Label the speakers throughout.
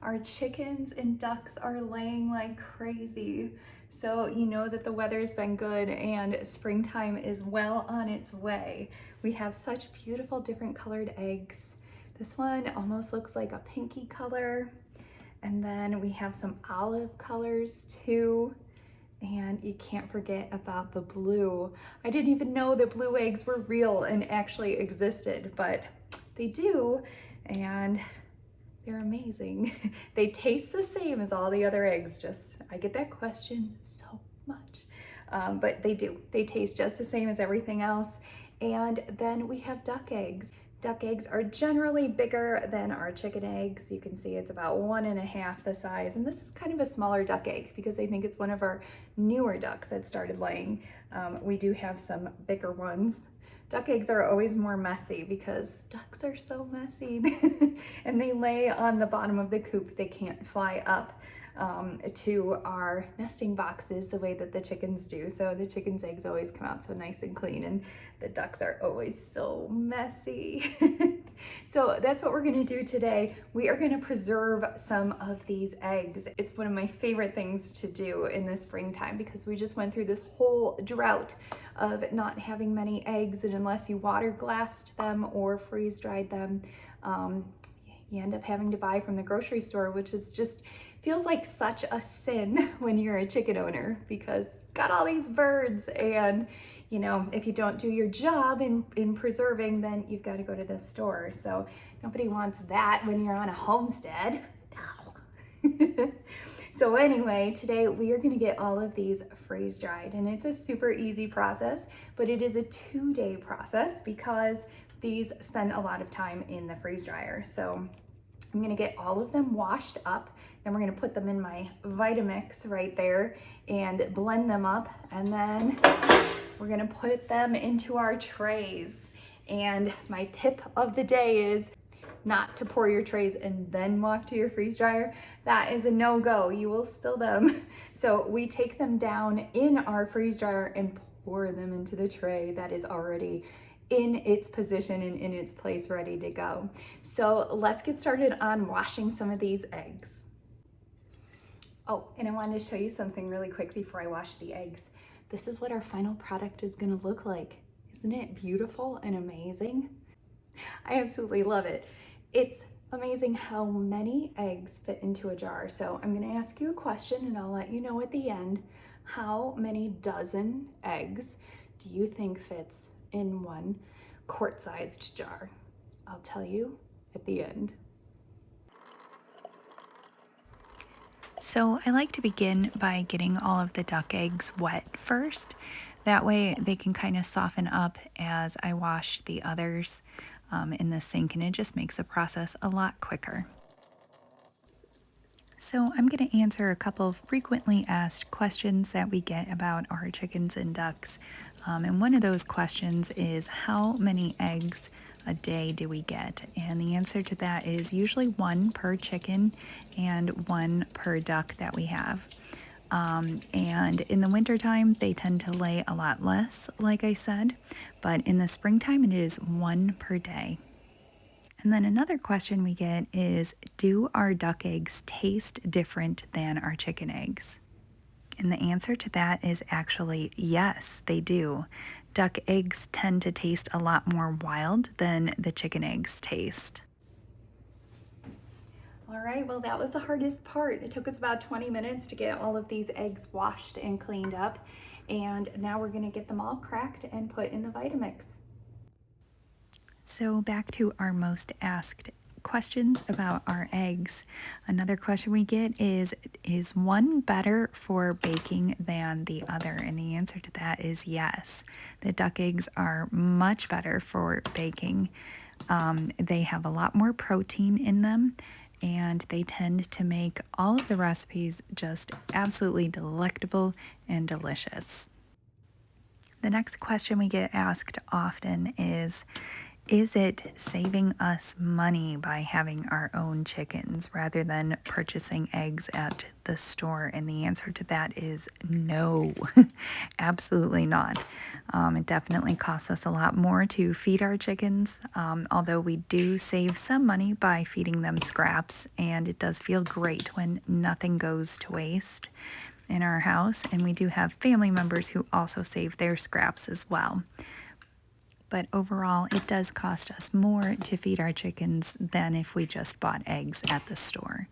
Speaker 1: Our chickens and ducks are laying like crazy. So you know that the weather's been good and springtime is well on its way. We have such beautiful different colored eggs. This one almost looks like a pinky color. And then we have some olive colors too. And you can't forget about the blue. I didn't even know that blue eggs were real and actually existed, but they do. And they're amazing. They taste the same as all the other eggs, just I get that question so much. But they do. They taste just the same as everything else. And then we have duck eggs. Duck eggs are generally bigger than our chicken eggs. You can see it's about 1.5 the size. And this is kind of a smaller duck egg because I think it's one of our newer ducks that started laying. We do have some bigger ones. Duck eggs are always more messy because ducks are so messy and they lay on the bottom of the coop. They can't fly up to our nesting boxes the way that the chickens do. So the chickens' eggs always come out so nice and clean, and the ducks are always so messy. So that's what we're gonna do today. We are gonna preserve some of these eggs. It's one of my favorite things to do in the springtime because we just went through this whole drought of not having many eggs, and unless you water glassed them or freeze dried them, you end up having to buy from the grocery store, which is just feels like such a sin when you're a chicken owner because got all these birds, and you know, if you don't do your job in preserving, then you've got to go to the store. So nobody wants that when you're on a homestead. No. So anyway, today we are gonna get all of these freeze dried, and it's a super easy process, but it is a 2-day process because these spend a lot of time in the freeze dryer. So I'm gonna get all of them washed up, then we're gonna put them in my Vitamix right there and blend them up, and then we're gonna put them into our trays. And my tip of the day is not to pour your trays and then walk to your freeze dryer. That is a no-go, you will spill them. So we take them down in our freeze dryer and pour them into the tray that is already in its position and in its place, ready to go. So let's get started on washing some of these eggs. Oh, and I wanted to show you something really quick before I wash the eggs. This is what our final product is gonna look like. Isn't it beautiful and amazing? I absolutely love it. It's amazing how many eggs fit into a jar. So I'm gonna ask you a question and I'll let you know at the end. How many dozen eggs do you think fits in one quart-sized jar? I'll tell you at the end. So I like to begin by getting all of the duck eggs wet first. That way they can kind of soften up as I wash the others in the sink, and it just makes the process a lot quicker. So I'm going to answer a couple of frequently asked questions that we get about our chickens and ducks. And one of those questions is, how many eggs a day do we get? And the answer to that is usually 1 per chicken and 1 per duck that we have. And in the wintertime, they tend to lay a lot less, like I said, but in the springtime, it is 1 per day. And then another question we get is, do our duck eggs taste different than our chicken eggs? And the answer to that is actually yes, they do. Duck eggs tend to taste a lot more wild than the chicken eggs taste. All right, well, that was the hardest part. It took us about 20 minutes to get all of these eggs washed and cleaned up. And now we're gonna get them all cracked and put in the Vitamix. So back to our most asked questions about our eggs. Another question we get is one better for baking than the other? And the answer to that is yes. The duck eggs are much better for baking. They have a lot more protein in them, and they tend to make all of the recipes just absolutely delectable and delicious. The next question we get asked often is Is it saving us money by having our own chickens rather than purchasing eggs at the store? And the answer to that is no, absolutely not. It definitely costs us a lot more to feed our chickens, although we do save some money by feeding them scraps, and it does feel great when nothing goes to waste in our house. And we do have family members who also save their scraps as well. But overall, it does cost us more to feed our chickens than if we just bought eggs at the store.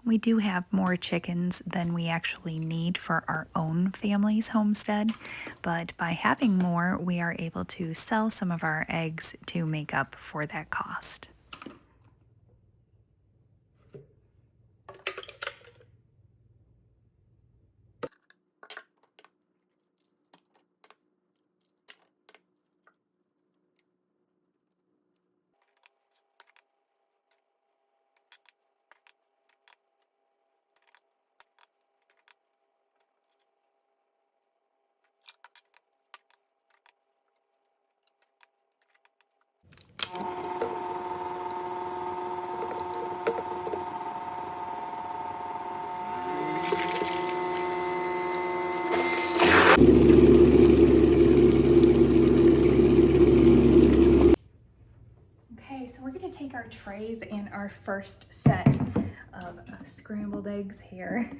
Speaker 1: We do have more chickens than we actually need for our own family's homestead, but by having more, we are able to sell some of our eggs to make up for that cost. Okay, so we're gonna take our trays and our first set of scrambled eggs here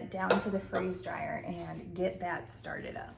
Speaker 1: down to the freeze dryer and get that started up.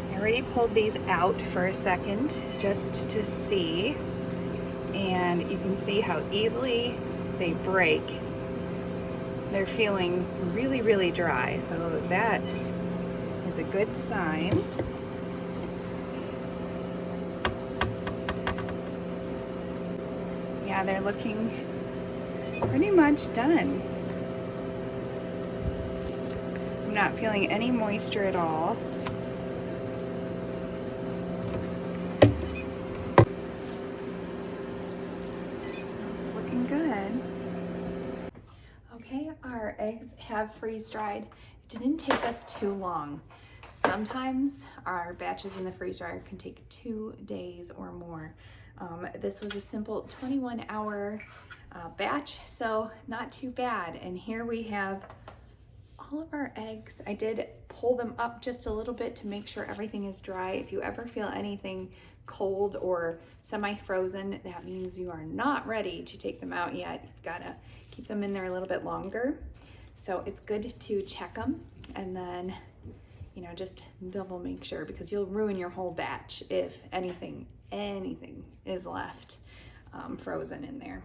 Speaker 1: I already pulled these out for a second just to see, and you can see how easily they break. They're feeling really, really dry, so that is a good sign. Yeah, they're looking pretty much done. I'm not feeling any moisture at all. It's looking good. Okay, our eggs have freeze dried. It didn't take us too long. Sometimes our batches in the freeze dryer can take 2 days or more. This was a simple 21-hour batch, so not too bad. And here we have all of our eggs. I did pull them up just a little bit to make sure everything is dry. If you ever feel anything cold or semi-frozen, that means you are not ready to take them out yet. You've got to keep them in there a little bit longer. So it's good to check them and then, you know, just double make sure, because you'll ruin your whole batch if anything is left frozen in there.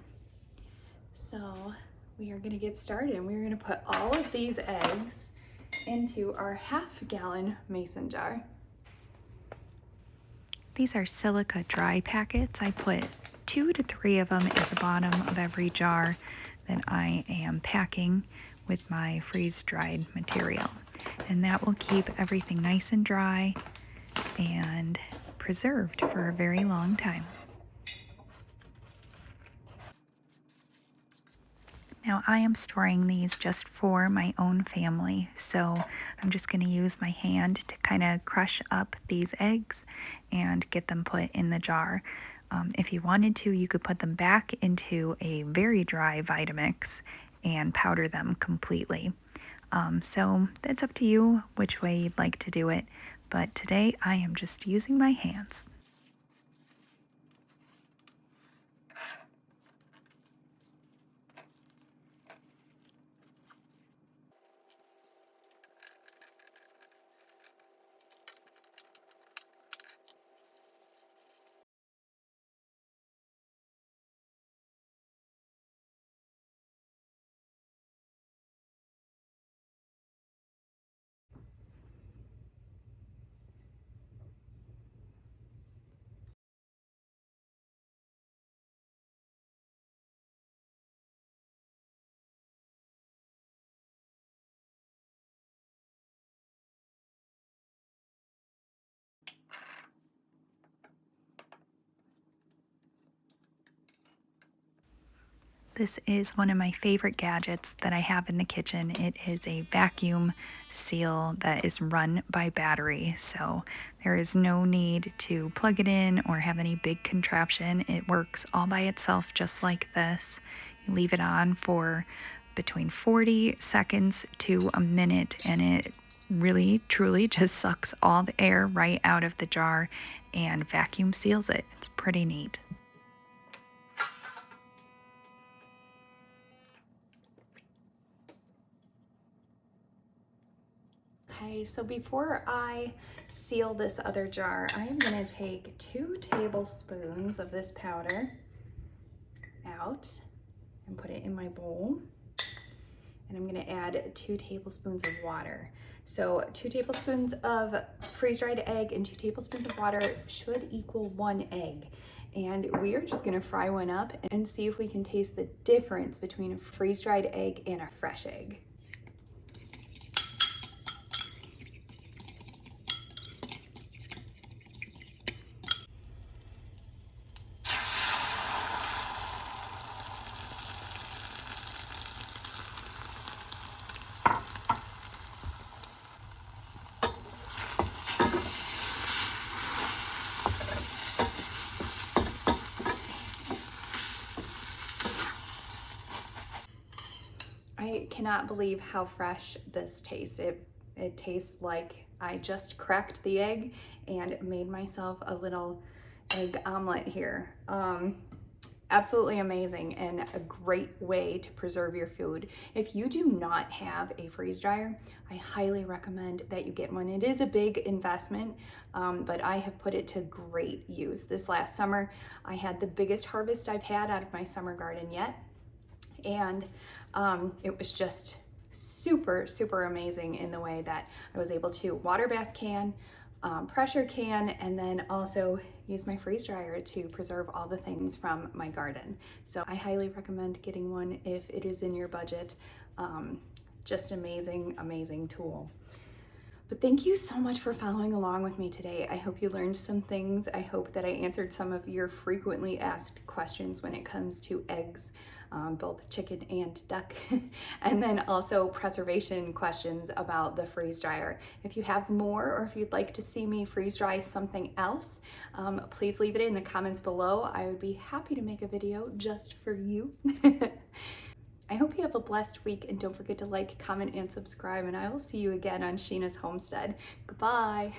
Speaker 1: So we are gonna get started, and we're gonna put all of these eggs into our half-gallon mason jar. These are silica dry packets. I put 2 to 3 of them at the bottom of every jar that I am packing with my freeze-dried material. And that will keep everything nice and dry and preserved for a very long time. Now, Now I am storing these just for my own family, so I'm just going to use my hand to kind of crush up these eggs and get them put in the jar. If you wanted to, you could put them back into a very dry Vitamix and powder them completely. So it's up to you which way you'd like to do it, but today I am just using my hands. This is one of my favorite gadgets that I have in the kitchen. It is a vacuum seal that is run by battery, so there is no need to plug it in or have any big contraption. It works all by itself just like this. You leave it on for between 40 seconds to a minute, and it really truly just sucks all the air right out of the jar and vacuum seals it. It's pretty neat. Okay, so before I seal this other jar, I am going to take 2 tablespoons of this powder out and put it in my bowl. And I'm going to add 2 tablespoons of water. So 2 tablespoons of freeze-dried egg and 2 tablespoons of water should equal 1 egg. And we are just going to fry one up and see if we can taste the difference between a freeze-dried egg and a fresh egg. I cannot believe how fresh this tastes. It tastes like I just cracked the egg and made myself a little egg omelet here. Absolutely amazing and a great way to preserve your food. If you do not have a freeze dryer, I highly recommend that you get one. It is a big investment, but I have put it to great use. This last summer, I had the biggest harvest I've had out of my summer garden yet. And it was just super amazing in the way that I was able to water bath can, pressure can, and then also use my freeze dryer to preserve all the things from my garden. So I highly recommend getting one if it is in your budget. Just amazing tool. But thank you so much for following along with me today. I hope you learned some things. I hope that I answered some of your frequently asked questions when it comes to eggs, both chicken and duck, and then also preservation questions about the freeze dryer. If you have more, or if you'd like to see me freeze dry something else, please leave it in the comments below. I would be happy to make a video just for you. I hope you have a blessed week, and don't forget to like, comment, and subscribe, and I will see you again on Sheena's Homestead. Goodbye.